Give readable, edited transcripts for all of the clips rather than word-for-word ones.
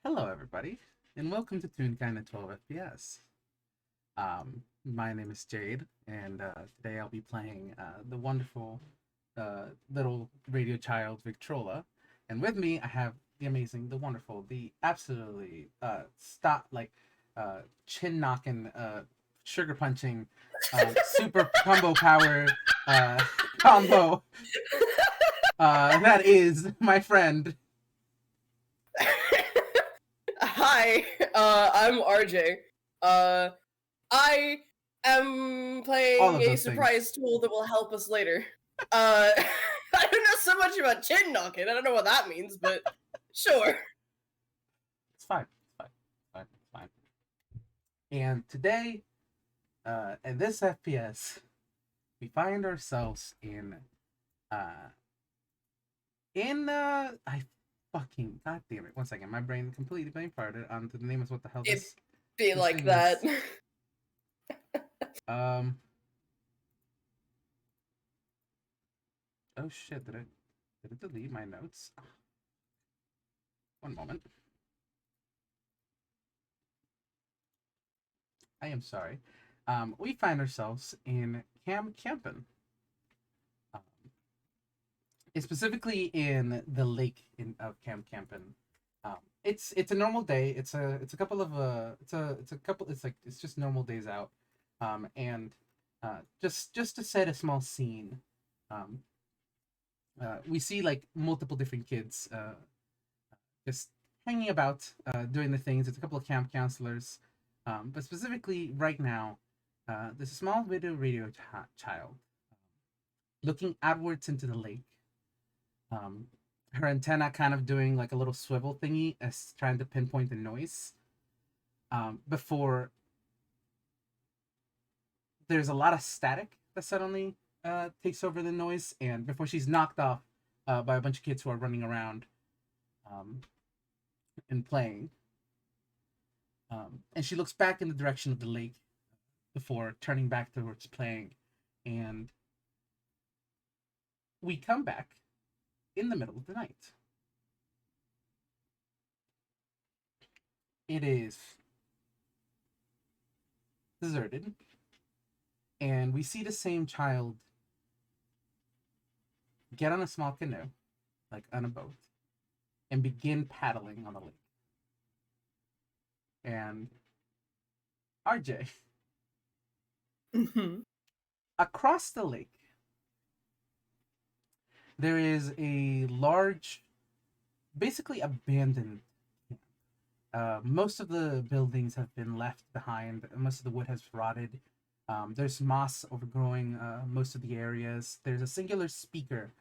Hello, everybody, and welcome to Toonkind FPS. My name is Jade, and today I'll be playing the wonderful little radio child Victrola, and with me I have the amazing, the wonderful, the absolutely chin knocking, sugar punching, super combo power uh, combo. That is my friend. Hi, I'm RJ. I am All playing of a those things. surprise tool that will help us later. I don't know so much about chin knocking. I don't know what that means, but sure. It's fine. It's fine. It's fine. It's fine. And today, in this FPS, we find ourselves uh, I fucking god damn it. One second, my brain completely brain farted onto the name of what the hell It this be this like thing that. is. Um. Oh shit! Did it delete my notes? One moment. I am sorry. We find ourselves in Camp Campen. Um, specifically in the lake of Camp Campen. It's a normal day. It's a couple of it's just normal days out. And just to set a small scene, um, we see like multiple different kids just hanging about, doing the things. It's a couple of camp counselors, but specifically right now, there's a small child looking outwards into the lake. Um, Her antenna kind of doing like a little swivel thingy as trying to pinpoint the noise. Before there's a lot of static that suddenly takes over the noise, and before she's knocked off by a bunch of kids who are running around um, and playing. And she looks back in the direction of the lake before turning back towards playing. And we come back in the middle of the night. It is deserted, and we see the same child get on a small canoe, like on a boat, and begin paddling on the lake. And RJ, Mhm. across the lake, there is a large, basically abandoned camp. Most of the buildings have been left behind. Most of the wood has rotted. There's moss overgrowing most of the areas. There's a singular speaker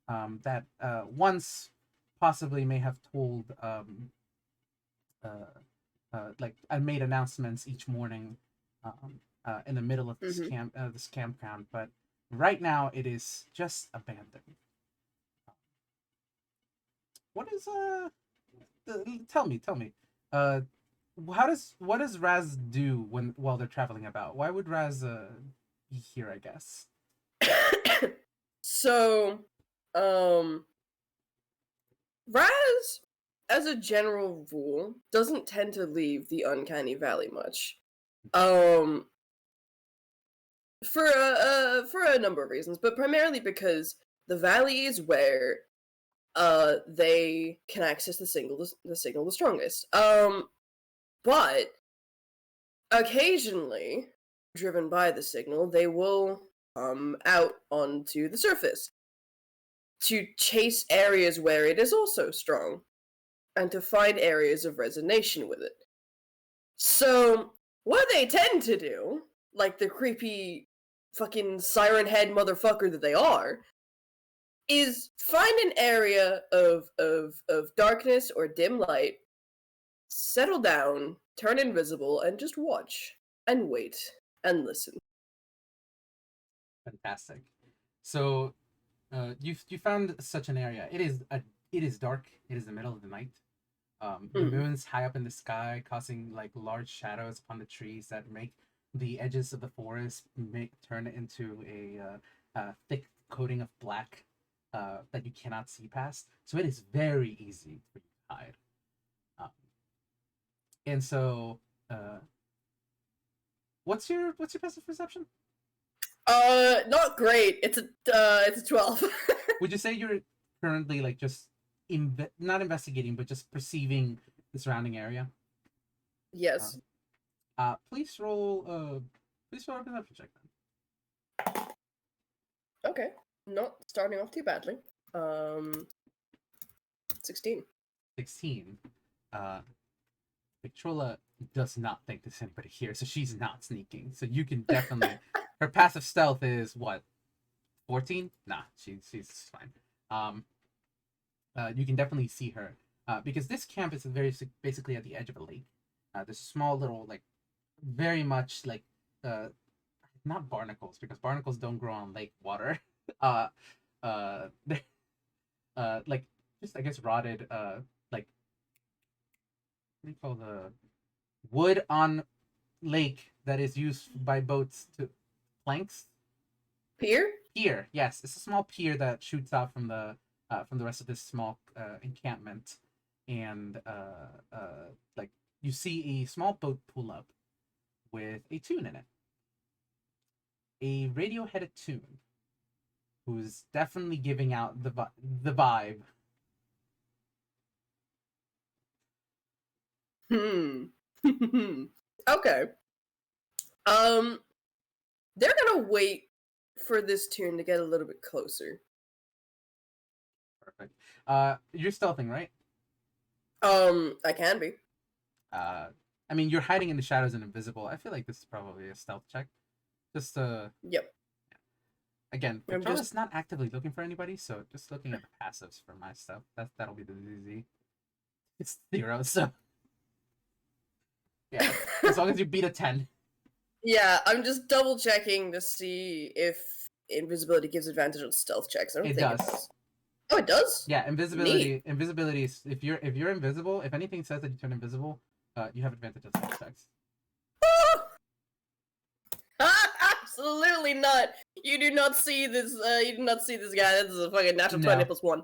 that once possibly may have told uh, like I made announcements each morning in the middle of Mhm. this campground, but right now it is just abandoned. What is tell me, uh, what does Raz do while they're traveling about? Why would Raz be here? I guess. So, um, Raz, as a general rule, doesn't tend to leave the Uncanny Valley much. Um, for a number of reasons, but primarily because the valley is where they can access the signal the strongest. But occasionally, driven by the signal, they will come out onto the surface to chase areas where it is also strong and to find areas of resonation with it. So, what they tend to do, like the creepy fucking siren head motherfucker that they are, is find an area of darkness or dim light, settle down, turn invisible, and just watch and wait and listen. Fantastic. So, you found such an area. It is dark. It is the middle of the night. The Mm. moon's high up in the sky, causing like large shadows upon the trees that make the edges of the forest make turn it into a thick coating of black that you cannot see past. So it is very easy for you to hide. Um, And so, what's your passive perception? Not great. It's a 12. Would you say you're currently like just not investigating, but just perceiving the surrounding area? Yes. Please roll a perception check then. Okay. Not starting off too badly. 16. 16. Victrola does not think there's anybody here, so she's not sneaking. So you can definitely. Her passive stealth is what? 14? Nah, she's fine. You can definitely see her because this camp is basically at the edge of a lake. There's a small little like, very much like, not barnacles because barnacles don't grow on lake water. uh, like just I guess rotted like what do you call the wood on lake that is used by boats to planks. Pier? Pier, yes, it's a small pier that shoots out from the rest of this small encampment, and like you see a small boat pull up with a tune in it, a radio-headed tune, who's definitely giving out the vibe. Okay. They're gonna wait for this tune to get a little bit closer. Perfect. You're stealthing, right? I can be. I mean, you're hiding in the shadows and invisible. I feel like this is probably a stealth check. Just Yep. again, I'm Victoria's just not actively looking for anybody, so just looking at the passives for my stuff. That'll be the easy. It's 0, so yeah. As long as you beat a 10. Yeah, I'm just double checking to see if invisibility gives advantage on stealth checks. I don't It think does. it does. Oh, it does? Yeah, invisibility. Neat. Invisibility is if you're invisible. If anything says that you turn invisible, you have advantage on stealth checks. Absolutely not. You do not see this. You do not see this guy. This is a fucking natural 20 plus 1.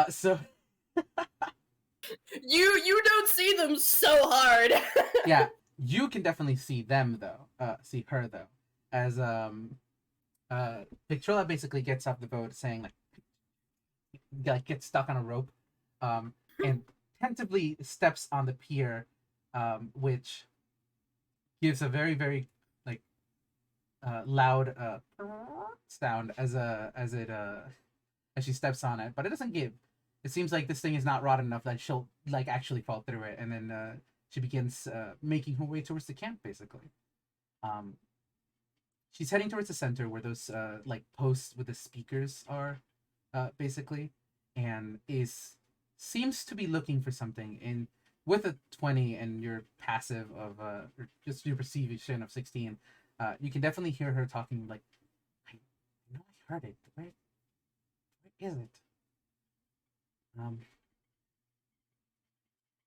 So you don't see them so hard. yeah, you can definitely see them though. See her though, as Victrola basically gets off the boat saying like gets stuck on a rope, and tentatively steps on the pier, which gives a very very like loud sound as she steps on it, but it doesn't give. It seems like this thing is not rotted enough that she'll like actually fall through it, and then she begins making her way towards the camp. Basically, she's heading towards the center where those like posts with the speakers are, basically, and seems to be looking for something. And with a 20 and your passive of or just your perception of 16, you can definitely hear her talking like, I know I heard it. Where is it?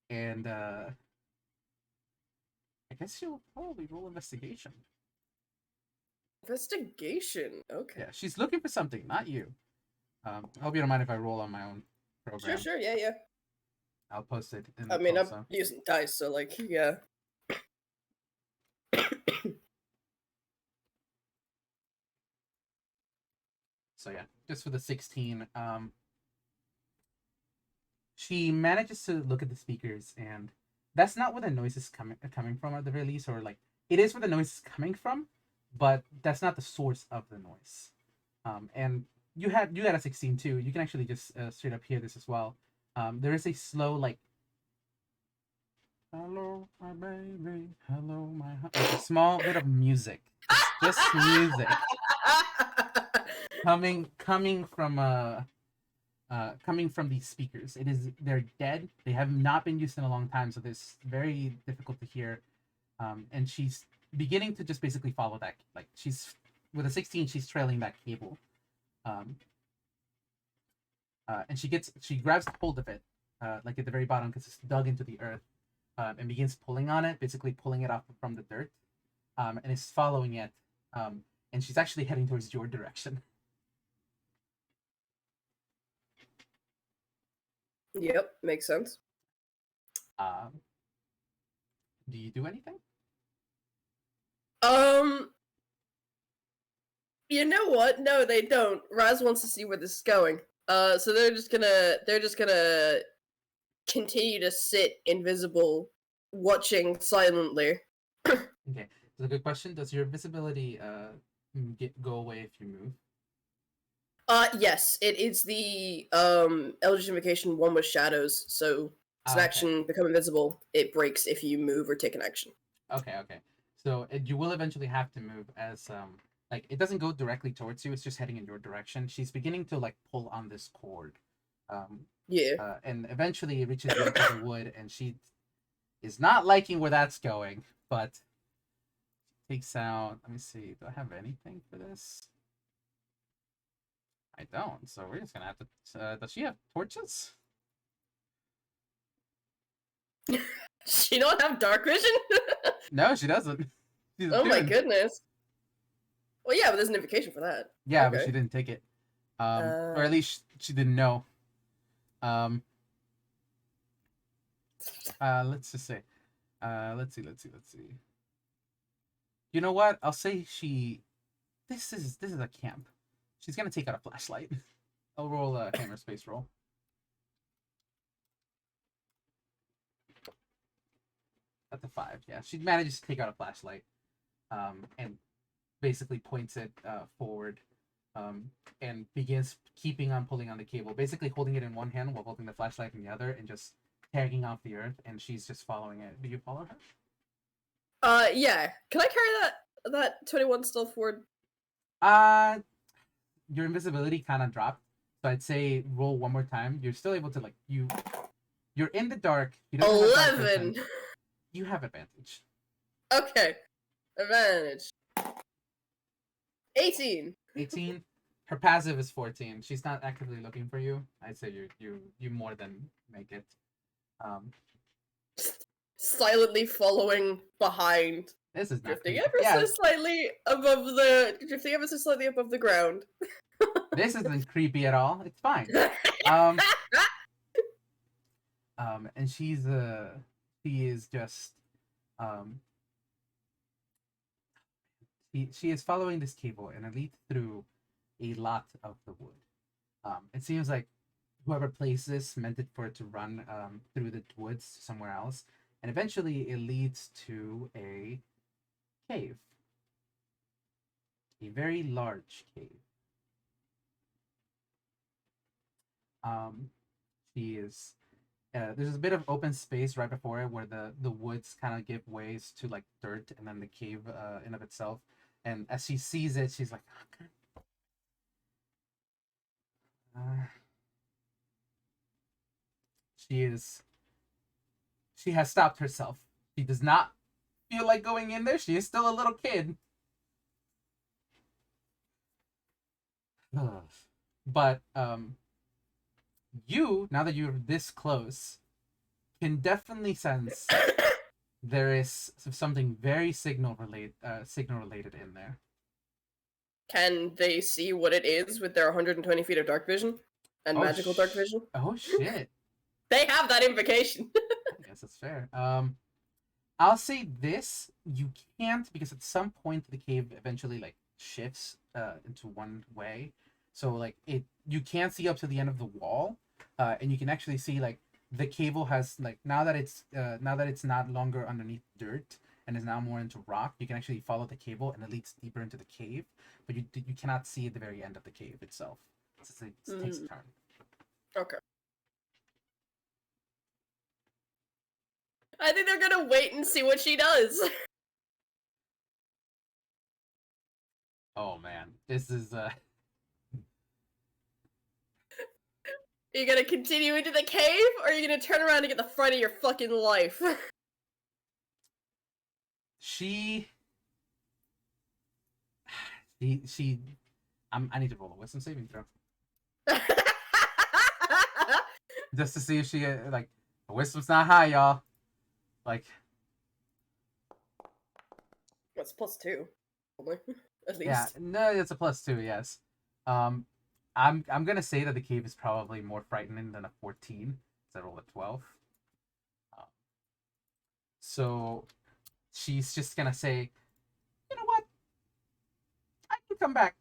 And I guess you'll probably roll investigation. Investigation. Okay. Yeah, she's looking for something, not you. I hope you don't mind if I roll on my own program. Sure. Yeah. I'll post it in the I mean, also. I'm using dice, so like, yeah. So yeah, just for the 16, she manages to look at the speakers, and that's not where the noise is coming from at the very least, or like it is where the noise is coming from, but that's not the source of the noise. And you had a 16 too. You can actually just straight up hear this as well. There is a slow like, hello my baby, hello my like a small bit of music, just music coming from these speakers. They're dead. They have not been used in a long time, so it's very difficult to hear. And she's beginning to just basically follow that. Like she's with a 16, she's trailing that cable. And she grabs hold of it, like at the very bottom because it's dug into the earth, and begins pulling on it, basically pulling it off from the dirt, and is following it. And she's actually heading towards your direction. Yep, makes sense. Do you do anything? You know what? No, they don't. Raz wants to see where this is going. So they're just gonna continue to sit invisible, watching silently. Okay, that's a good question. Does your visibility go away if you move? Yes, it is the Eldritch Invocation one with shadows. So it's an Ah, okay. action, become invisible. It breaks if you move or take an action. Okay, okay. So you will eventually have to move as like it doesn't go directly towards you. It's just heading in your direction. She's beginning to like pull on this cord, um, Yeah. and eventually it reaches the edge of the wood, and she is not liking where that's going. But takes out. Let me see. Do I have anything for this? I don't. So we're just gonna have to. Does she have torches? She don't have dark vision? No, she doesn't. She's Oh my tuned. goodness. Well, yeah, but there's an invocation for that. Yeah, but Okay. she didn't take it. Or at least she didn't know. Um, let's just say, let's see. You know what? I'll say she. This is a camp. She's gonna take out a flashlight. I'll roll a hammer space roll. That's a 5. Yeah, she manages to take out a flashlight, and basically points it forward, and begins keeping on pulling on the cable. Basically holding it in one hand while holding the flashlight in the other, and just tagging off the earth. And she's just following it. Do you follow her? Yeah. Can I carry that 21 stealth forward? Your invisibility kind of dropped, so I'd say roll one more time. You're still able to you're in the dark. You don't have dark 11. vision. You have advantage. Okay. Advantage. 18. 18. Her passive is 14. She's not actively looking for you. I'd say you more than make it. Silently following behind. This is not Drifting creepy. ever Yeah, so slightly above the ground. this isn't creepy at all. It's fine. And she is just um she is following this cable, and it leads through a lot of the wood. It seems like whoever placed this meant it for it to run through the woods somewhere else, and eventually it leads to a cave, a very large cave. Um, she is there's a bit of open space right before it where the woods kind of give ways to like dirt, and then the cave in of itself. And as she sees it, she's like, okay. uh, she is she has stopped herself. She does not feel like going in there. She is still a little kid. But you, now that you're this close, can definitely sense there is something very signal related in there. Can they see what it is with their 120 feet of dark vision and magical dark vision? Oh shit! They have that invocation. I guess that's fair. I'll say this: you can't, because at some point the cave eventually like shifts into one way, so like you can't see up to the end of the wall, and you can actually see like the cable has like now that it's not longer underneath dirt and is now more into rock. You can actually follow the cable, and it leads deeper into the cave, but you cannot see at the very end of the cave itself. It takes a turn. Okay. I think they're gonna wait and see what she does. Oh man, this is Are you gonna continue into the cave, or are you gonna turn around and get the fright of your fucking life? I need to roll a wisdom saving throw just to see if she like the wisdom's not high, y'all. Like That's +2, probably. At least. yeah, no, it's a +2. Yes. I'm gonna say that the cave is probably more frightening than a 14. So I rolled a 12. So she's just gonna say, you know what? I can come back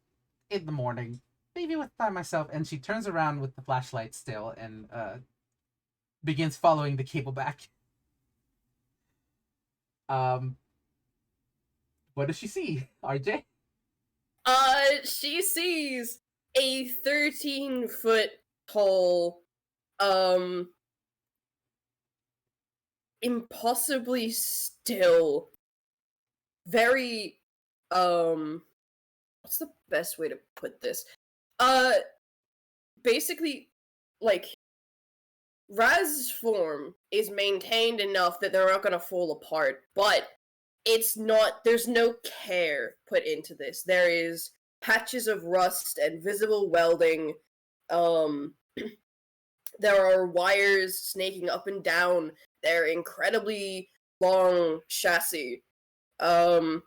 in the morning, maybe by myself. And she turns around with the flashlight still and begins following the cable back. Um, what does she see, RJ? She sees a 13-foot tall, impossibly still, very, what's the best way to put this? Basically, like, Raz's form is maintained enough that they're not gonna fall apart, but it's not, there's no care put into this. There is patches of rust and visible welding. There are wires snaking up and down their incredibly long chassis. Um,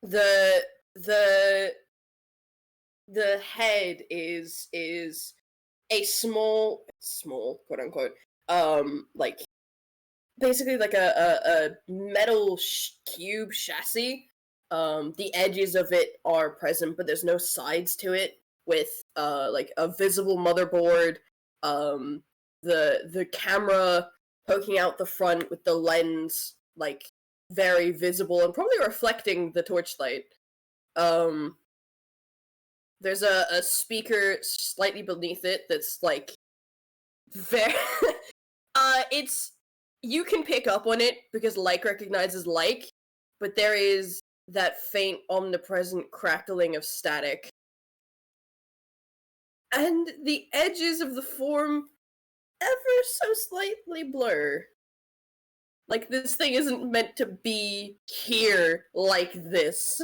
the the the head is a small quote unquote like basically like a metal cube chassis. The edges of it are present, but there's no sides to it. With like a visible motherboard, the camera poking out the front with the lens like very visible and probably reflecting the torchlight. There's a speaker slightly beneath it that's like very it's, you can pick up on it because like recognizes like, but there is that faint omnipresent crackling of static. And the edges of the form ever so slightly blur. Like this thing isn't meant to be here like this.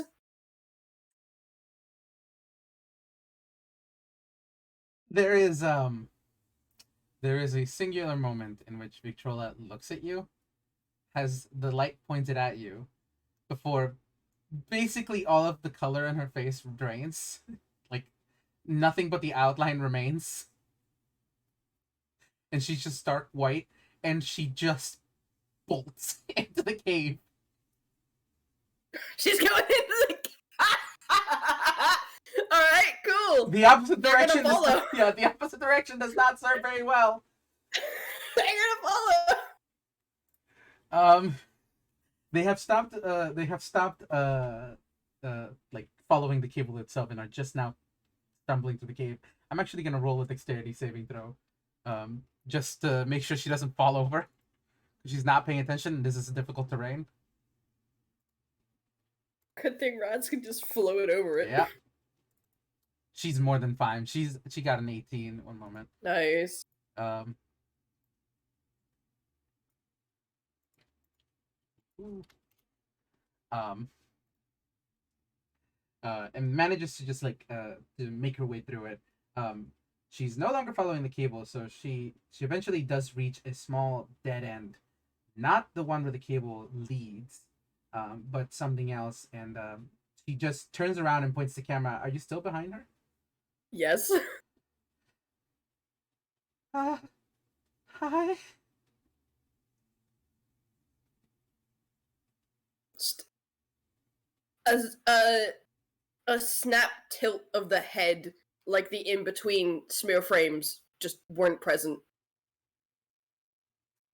There is a singular moment in which Victrola looks at you, has the light pointed at you, before basically all of the color in her face drains. Like nothing but the outline remains. And she's just stark white, and she just bolts into the cave. She's going into the Alright, cool. The opposite They're direction gonna follow. the opposite direction does not serve very well. They're gonna follow. They have stopped like following the cable itself and are just now stumbling through the cave. I'm actually gonna roll a dexterity saving throw. Just to make sure she doesn't fall over. She's not paying attention, and this is difficult terrain. Good thing Rods can just float over it. Yeah. She's more than fine. She got an 18 one moment. Nice. And manages to just like to make her way through it. She's no longer following the cable, so she eventually does reach a small dead end, not the one where the cable leads, but something else. And she just turns around and points the camera. Are you still behind her? Yes. Hi. As a snap tilt of the head, like the in-between smear frames just weren't present.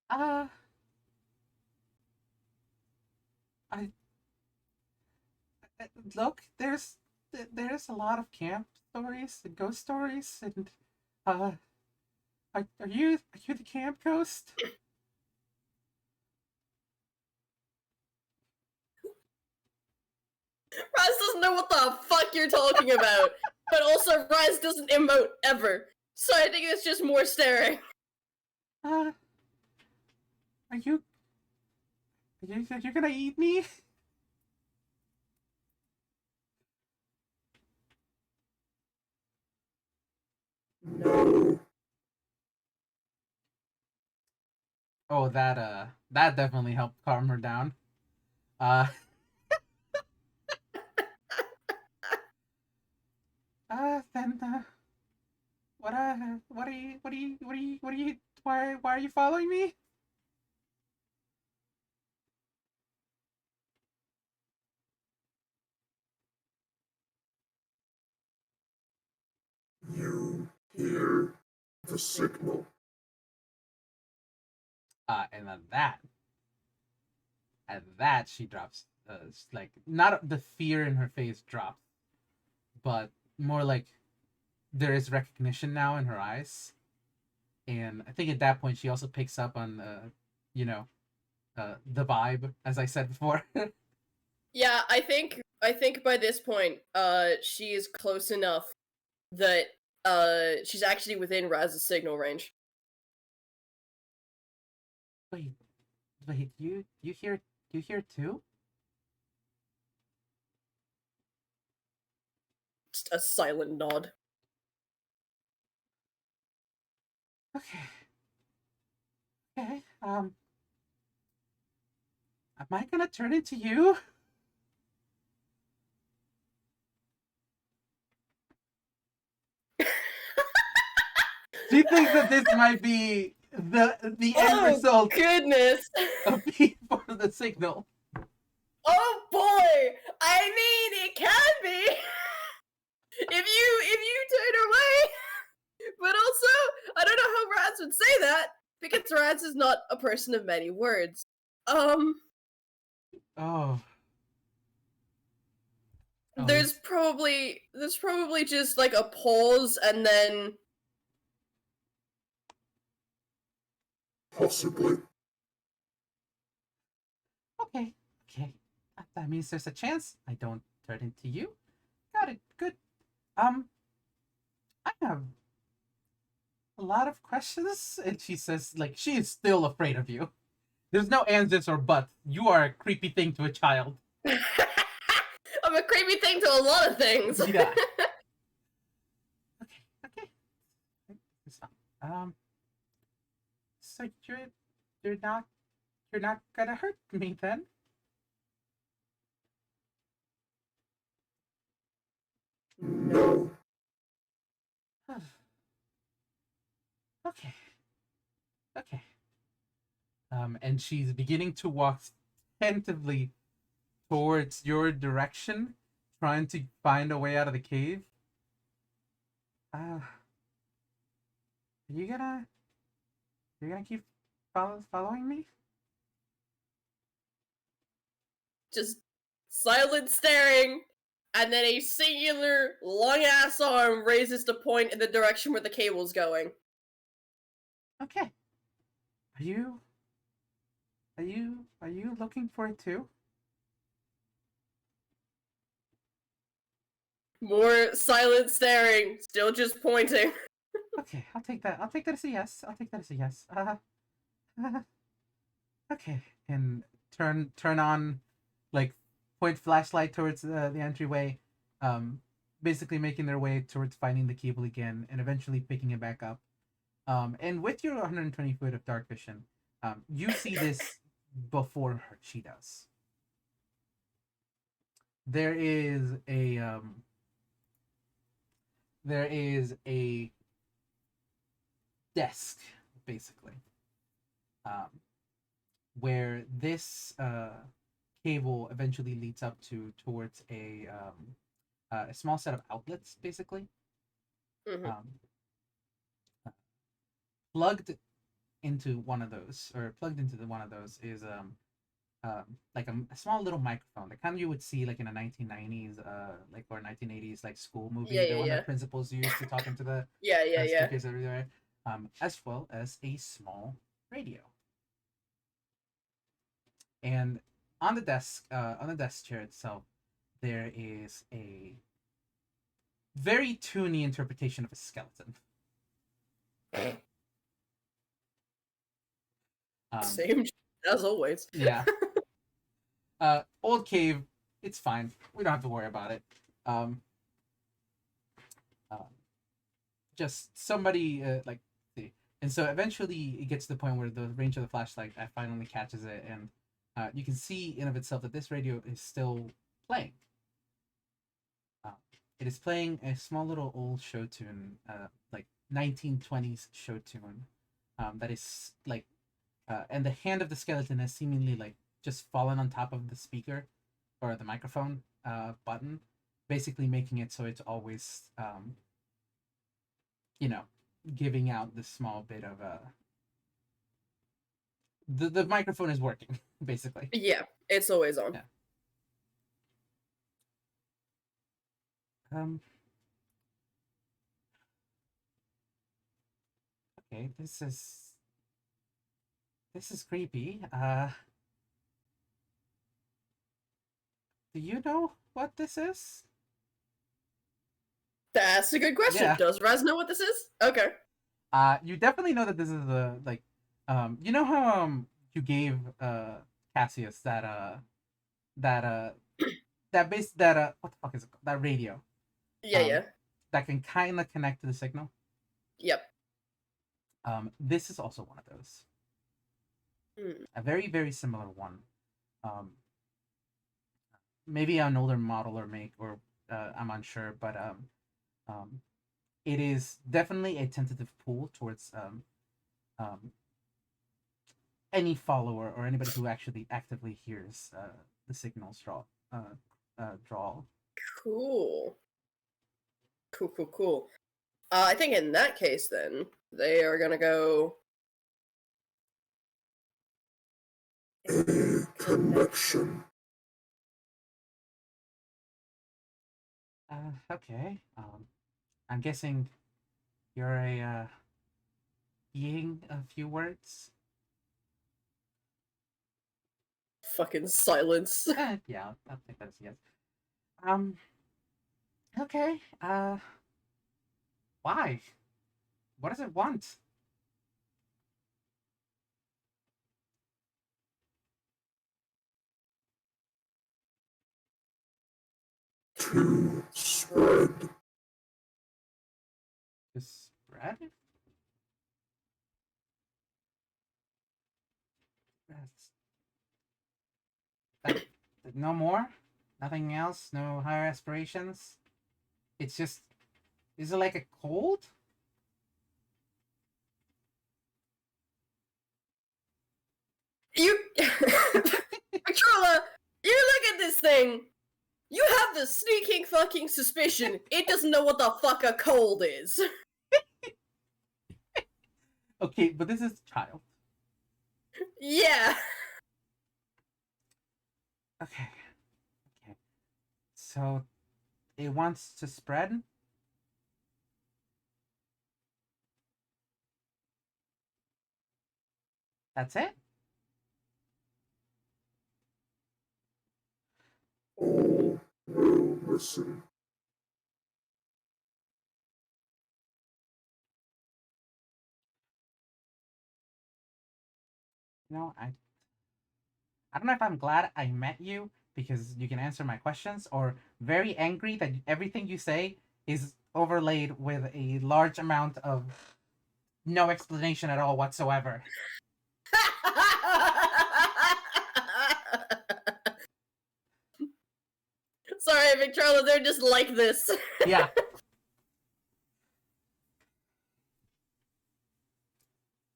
I look, there's a lot of camp stories and ghost stories, and are you the camp ghost? Raz doesn't know what the fuck you're talking about, but also Raz doesn't emote ever, so I think it's just more staring. Are you gonna eat me? No. Oh, that definitely helped calm her down. Then what are you why are you following me? You hear the signal. And then at that she drops. Like not the fear in her face drops, but more like there is recognition now in her eyes, and I think at that point she also picks up on the vibe, as I said before. Yeah, I think by this point, she is close enough that she's actually within Raz's signal range. wait, you hear too? Just a silent nod. Okay. Okay. Am I gonna turn into you? She thinks that this might be the end result Goodness! of being part of the signal. Oh boy! I mean, it can be if you turn away. But also, I don't know how Raz would say that because Raz is not a person of many words. Oh. There's probably just like a pause and then Possibly. Okay. That means there's a chance I don't turn into you. Got it. Good. I have a lot of questions, and she says, like, she is still afraid of you. There's no answers or buts. You are a creepy thing to a child. I'm a creepy thing to a lot of things. Yeah. Okay. It's fine. So you're not gonna hurt me then? No. Okay. And she's beginning to walk tentatively towards your direction, trying to find a way out of the cave. Are you gonna keep following me? Just silent staring, and then a singular long ass arm raises to point in the direction where the cable's going. Okay. Are you looking for it too? More silent staring, still just pointing. Okay, I'll take that. I'll take that as a yes. Okay, and turn on, like, point flashlight towards the entryway, basically making their way towards finding the cable again, and eventually picking it back up. And with your 120 foot of dark vision, you see this before she does. There is a desk, basically, where this cable eventually leads up towards a small set of outlets, basically. Mm-hmm. Plugged into one of those, is like a small little microphone, the kind you would see like in a 1990s like or 1980s like school movie, the one that principals used to talk into the speakers everywhere, as well as a small radio. And on the desk chair itself, there is a very toony interpretation of a skeleton. Same as always. Yeah. Old cave, it's fine. We don't have to worry about it. Just somebody like see. And so eventually it gets to the point where the range of the flashlight finally catches it, and you can see in of itself that this radio is still playing. It is playing a small little old show tune, like 1920s show tune, that is like, and the hand of the skeleton has seemingly like just fallen on top of the speaker or the microphone button, basically making it so it's always giving out this small bit of the microphone is working basically. Yeah, it's always on. Yeah. Um. Okay, this is creepy. Do you know what this is? That's a good question. Yeah. Does Raz know what this is? Okay. You definitely know that this is the like, you know how you gave Cassius that what the fuck is it called? That radio Yeah, um yeah. that can kind of connect to the signal. Yep. This is also one of those. Hmm. A very very similar one. Um, maybe an older model or make, or I'm unsure, but it is definitely a tentative pull towards um, any follower or anybody who actually actively hears the signals draw. Cool. Cool. I think in that case, then they are gonna go. A connection. Okay. I'm guessing you're a being a few words. Fucking silence. Yeah, I think that's yes. Okay. Why? What does it want? To spread. To spread? That's no more. Nothing else. No higher aspirations. It's just. Is it like a cold? You, Patrola, you look at this thing. You have the sneaking fucking suspicion it doesn't know what the fuck a cold is. Okay, but this is child. Yeah. Okay. Okay. So it wants to spread. That's it? All will listen. No, I don't know if I'm glad I met you because you can answer my questions, or very angry that everything you say is overlaid with a large amount of no explanation at all whatsoever. Sorry, Victrola, they're just like this. Yeah.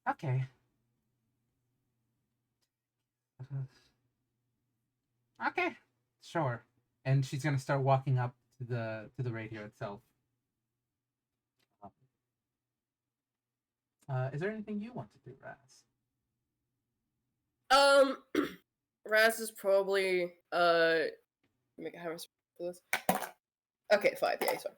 Okay. Okay. Sure. And she's gonna start walking up to the radio itself. Is there anything you want to do, Raz? Raz is probably make a hammer for this. Okay, 5, yeah, he's fine.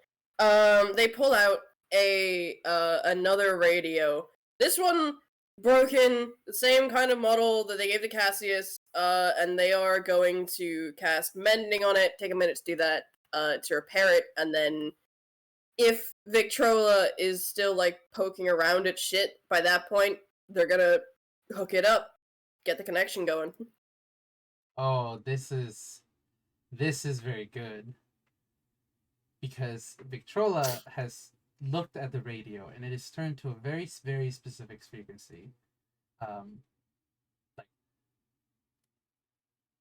They pull out a another radio. This one broken, the same kind of model that they gave to Cassius, and they are going to cast mending on it, take a minute to do that, to repair it, and then if Victrola is still like poking around at shit by that point, they're gonna hook it up, get the connection going. Oh, this is very good because Victrola has looked at the radio and it is turned to a very very specific frequency. Like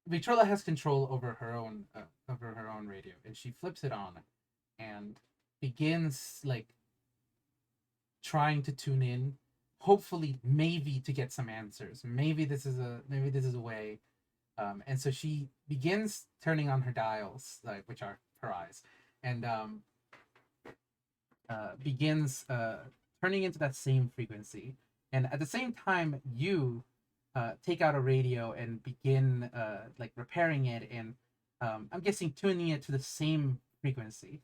Victrola has control over her own radio, and she flips it on and begins like trying to tune in, hopefully maybe to get some answers. Maybe this is a way. And so she begins turning on her dials, like which are her eyes, and begins turning into that same frequency, and at the same time, you take out a radio and begin like repairing it, and I'm guessing tuning it to the same frequency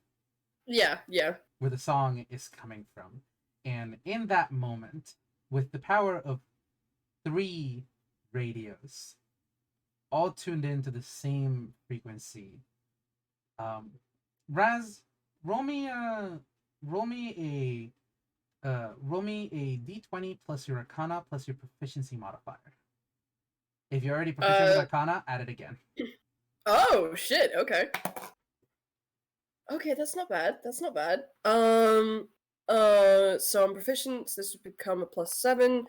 Yeah, yeah. where the song is coming from. And in that moment, with the power of 3 radios, all tuned into the same frequency, Raz, roll me a roll me roll me a d20 plus your Arcana plus your proficiency modifier. If you're already proficient with Arcana, add it again. Oh shit. Okay. Okay, that's not bad. That's not bad. So I'm proficient. So this would become a +7.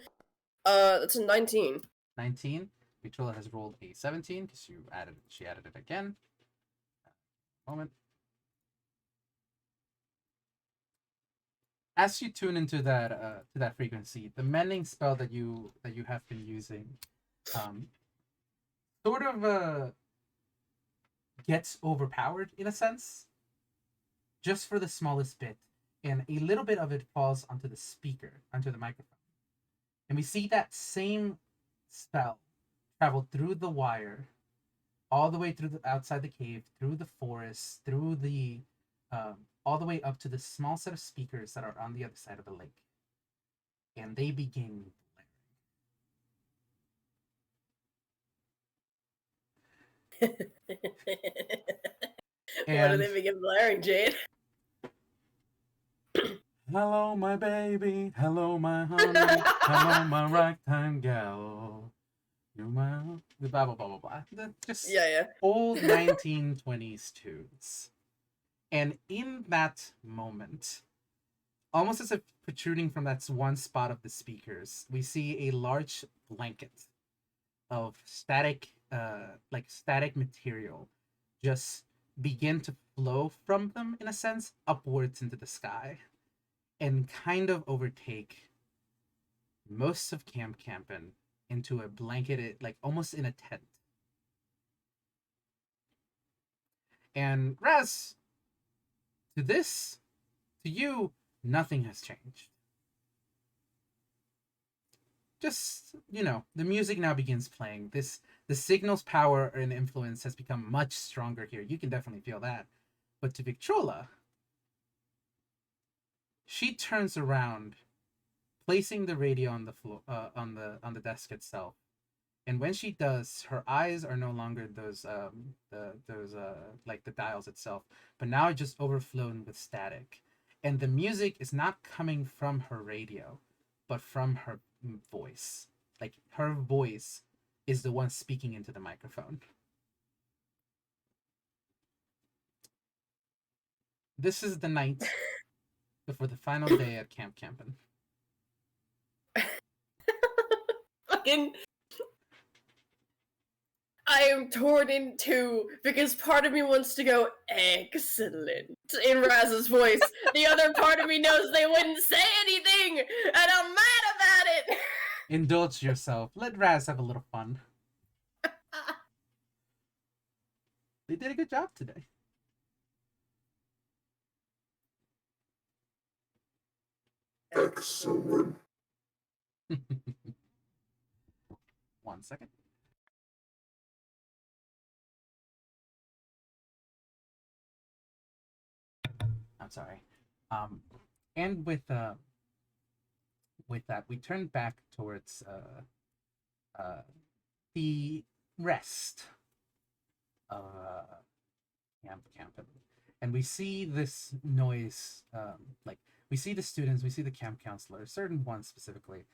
That's a 19. 19. Victrola has rolled a 17 because she added it again. Moment. As you tune into that frequency, the mending spell that you have been using, sort of gets overpowered in a sense, just for the smallest bit, and a little bit of it falls onto the speaker, onto the microphone, and we see that same spell travel through the wire, all the way through the outside the cave, through the forest, through the all the way up to the small set of speakers that are on the other side of the lake. And they begin What do they begin blaring, Jade? Hello, my baby. Hello, my honey. Hello, my ragtime gal. You're my blah blah blah blah blah. Just Yeah. old 1920s tunes. And in that moment, almost as if protruding from that one spot of the speakers, we see a large blanket of static material just begin to flow from them, in a sense, upwards into the sky, and kind of overtake most of Camp Campen into a blanketed, like almost in a tent. And Raz, to you, nothing has changed. Just, the music now begins playing. The signal's power and influence has become much stronger here. You can definitely feel that. But to Victrola, she turns around, placing the radio on the floor, on the desk itself. And when she does, her eyes are no longer those like the dials itself, but now just overflown with static. And the music is not coming from her radio, but from her voice. Like, her voice is the one speaking into the microphone. This is the night before the final day at Camp Campen. Fucking, I am torn in two because part of me wants to go excellent in Raz's voice. The other part of me knows they wouldn't say anything, and I'm mad about it. Indulge yourself. Let Raz have a little fun. They did a good job today. Excellent. 1 second. I'm sorry. And with that, we turn back towards the rest of Camp Campen, and we see this noise. Like, we see the students, we see the camp counselor, certain ones specifically,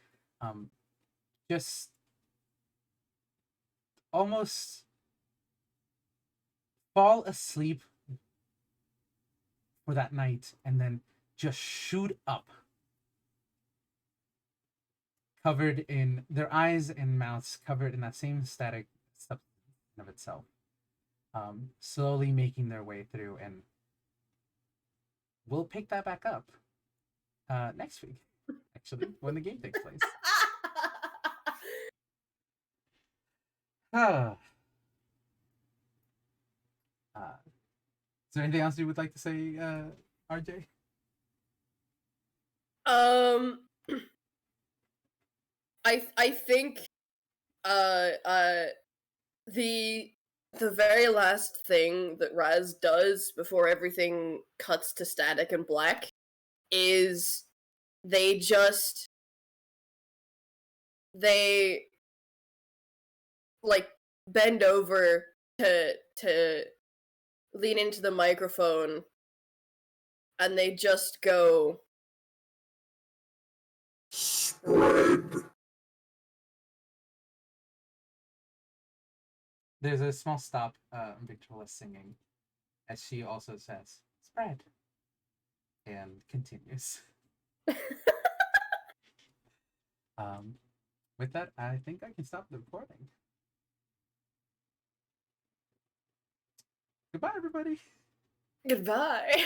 just almost fall asleep for that night, and then just shoot up, covered in their eyes and mouths covered in that same static substance of itself, slowly making their way through. And we'll pick that back up next week, actually, when the game takes place. Is there anything else you would like to say, RJ? Um, I think the very last thing that Raz does before everything cuts to static and black is they like bend over to lean into the microphone, and they just go, Spread. There's a small stop in Victrola singing as she also says, spread, and continues. With that, I think I can stop the recording. Goodbye, everybody. goodbye.